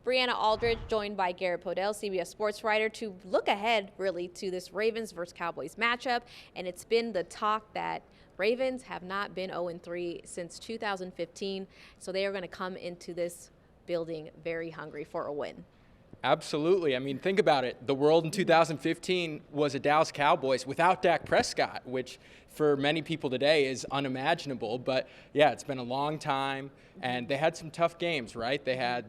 Briana Aldridge, joined by Garrett, CBS Sports writer, to look ahead, really, to this Ravens versus Cowboys matchup. And it's been the talk that Ravens have not been 0-3 since 2015, so they are going to come into this building very hungry for a win. Absolutely. I mean, think about it. The world in 2015 was a Dallas Cowboys without Dak Prescott, which for many people today is unimaginable. But, yeah, it's been a long time, and they had some tough games, right? They had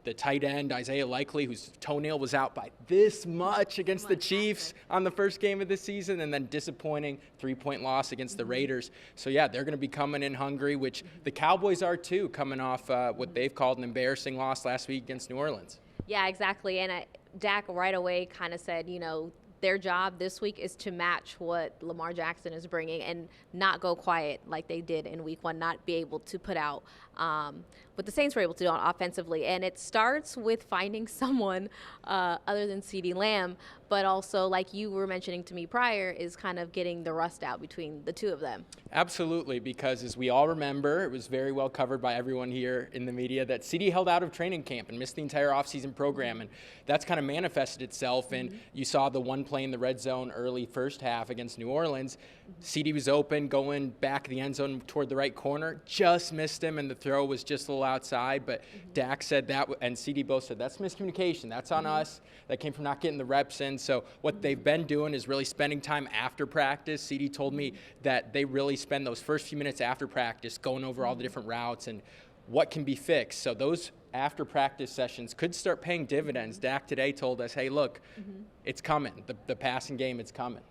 the tight end, Isaiah Likely, whose toenail was out by this much against the Chiefs on the first game of the season, and then disappointing 3-point loss against the Raiders. So, yeah, they're going to be coming in hungry, which the Cowboys are too, coming off what they've called an embarrassing loss last week against New Orleans. Yeah, exactly. And Dak right away kind of said, their job this week is to match what Lamar Jackson is bringing and not go quiet like they did in week one, not be able to put out what the Saints were able to do offensively. And it starts with finding someone other than CeeDee Lamb, but also, like you were mentioning to me prior, is kind of getting the rust out between the two of them. Absolutely, because as we all remember, it was very well covered by everyone here in the media that CeeDee held out of training camp and missed the entire offseason program, and that's kind of manifested itself. And you saw the one play in the red zone early first half against New Orleans. CeeDee was open, going back the end zone toward the right corner, just missed him, and the throw was just a little outside. But Dak said that, and CeeDee both said, that's miscommunication. That's on us. That came from not getting the reps in. So what they've been doing is really spending time after practice. CeeDee told me that they really spend those first few minutes after practice going over all the different routes and what can be fixed. So those after practice sessions could start paying dividends. Dak today told us, hey, look, it's coming. The passing game, it's coming.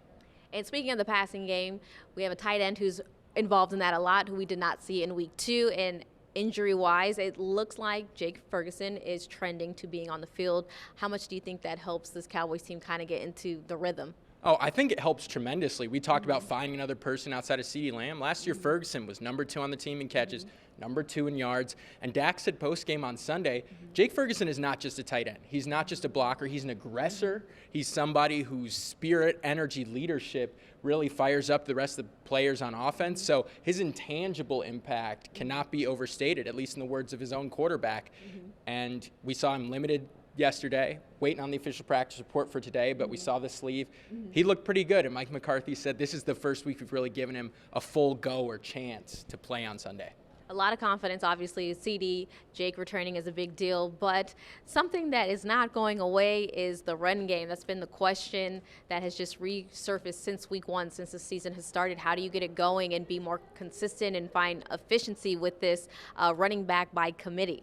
And speaking of the passing game, we have a tight end who's involved in that a lot, who we did not see in week 2. And injury-wise, it looks like Jake Ferguson is trending to being on the field. How much do you think that helps this Cowboys team kind of get into the rhythm? Oh, I think it helps tremendously. We talked about finding another person outside of CeeDee Lamb. Last year, Ferguson was number 2 on the team in catches, number 2 in yards. And Dak said post-game on Sunday, Jake Ferguson is not just a tight end. He's not just a blocker. He's an aggressor. He's somebody whose spirit, energy, leadership really fires up the rest of the players on offense. So his intangible impact cannot be overstated, at least in the words of his own quarterback. And we saw him limited yesterday, waiting on the official practice report for today, but we saw the sleeve. He looked pretty good, and Mike McCarthy said this is the first week we've really given him a full go or chance to play on Sunday. A lot of confidence, obviously. CeeDee, Jake returning is a big deal, but something that is not going away is the run game. That's been the question that has just resurfaced since week 1, since the season has started. How do you get it going and be more consistent and find efficiency with this running back by committee?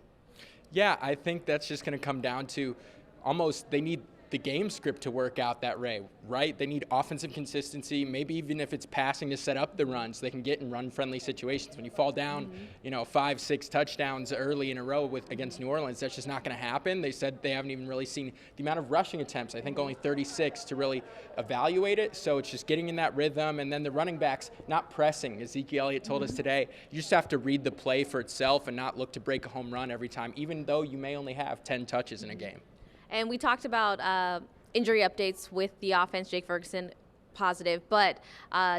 Yeah, I think that's just going to come down to almost they need the game script to work out that way, right? They need offensive consistency, maybe even if it's passing to set up the run so they can get in run-friendly situations. When you fall down, 5-6 touchdowns early in a row against New Orleans, that's just not going to happen. They said they haven't even really seen the amount of rushing attempts. I think only 36 to really evaluate it. So it's just getting in that rhythm, and then the running backs not pressing. Ezekiel Elliott told us today, you just have to read the play for itself and not look to break a home run every time, even though you may only have 10 touches in a game. And we talked about injury updates with the offense. Jake Ferguson, positive. But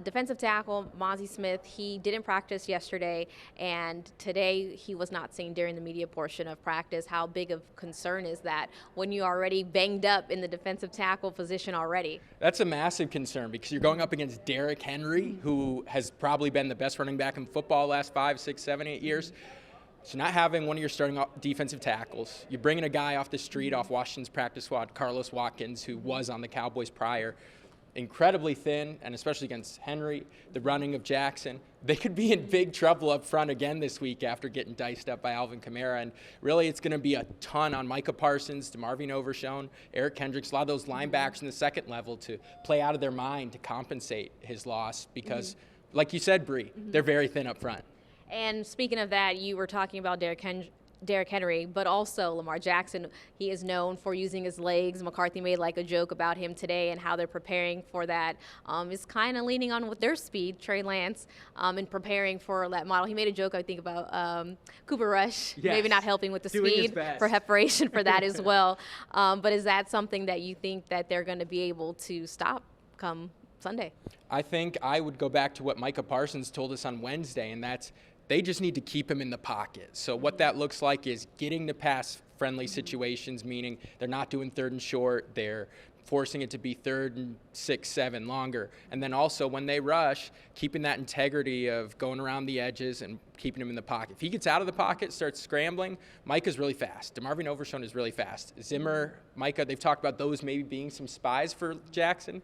defensive tackle Mazi Smith, he didn't practice yesterday, and today he was not seen during the media portion of practice. How big of concern is that when you're already banged up in the defensive tackle position already? That's a massive concern because you're going up against Derrick Henry, who has probably been the best running back in football the last 5, 6, 7, 8 years. So not having one of your starting defensive tackles, you're bringing a guy off the street, off Washington's practice squad, Carlos Watkins, who was on the Cowboys prior, incredibly thin, and especially against Henry, the running of Jackson. They could be in big trouble up front again this week after getting diced up by Alvin Kamara. And really it's going to be a ton on Micah Parsons, DeMarvin Overshown, Eric Kendricks, a lot of those linebackers in the second level to play out of their mind to compensate his loss because, like you said, Bree, they're very thin up front. And speaking of that, you were talking about Derrick Henry, but also Lamar Jackson. He is known for using his legs. McCarthy made like a joke about him today and how they're preparing for that. Is kind of leaning on with their speed, Trey Lance, and preparing for that model. He made a joke, I think, about Cooper Rush, maybe not helping with the speed for preparation for that as well. But is that something that you think that they're going to be able to stop come Sunday? I think I would go back to what Micah Parsons told us on Wednesday, and that's they just need to keep him in the pocket. So what that looks like is getting the pass friendly situations, meaning they're not doing 3rd and short, they're forcing it to be 3rd and 6, 7 longer. And then also when they rush, keeping that integrity of going around the edges and keeping him in the pocket. If he gets out of the pocket, starts scrambling, Micah's really fast. DeMarvin Overshown is really fast. Zimmer, Micah, they've talked about those maybe being some spies for Jackson.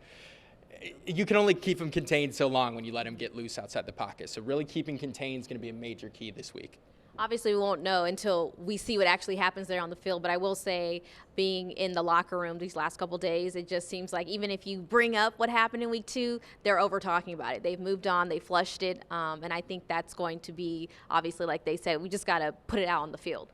You can only keep him contained so long when you let him get loose outside the pocket. So really keeping contained is going to be a major key this week. Obviously, we won't know until we see what actually happens there on the field. But I will say, being in the locker room these last couple days, it just seems like even if you bring up what happened in week 2, they're over talking about it. They've moved on, they flushed it, and I think that's going to be, obviously, like they said, we just got to put it out on the field.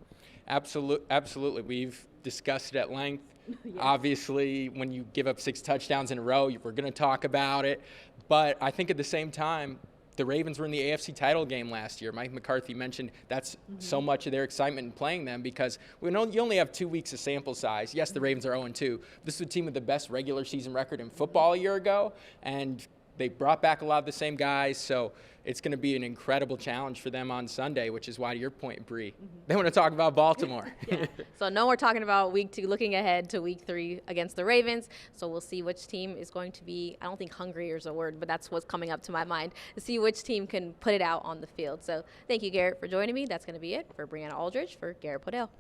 Absolutely. We've discussed it at length. Yeah. Obviously, when you give up 6 touchdowns in a row, we're going to talk about it. But I think at the same time, the Ravens were in the AFC title game last year. Mike McCarthy mentioned that's so much of their excitement in playing them because you only have 2 weeks of sample size. Yes, the Ravens are 0-2. This is a team with the best regular season record in football a year ago, and they brought back a lot of the same guys, so it's going to be an incredible challenge for them on Sunday, which is why, to your point, Bree, they want to talk about Baltimore. Yeah. So no, we're talking about week 2, looking ahead to week 3 against the Ravens. So we'll see which team is going to be, I don't think hungry is a word, but that's what's coming up to my mind, to see which team can put it out on the field. So thank you, Garrett, for joining me. That's going to be it for Briana Aldridge for Garrett Podell.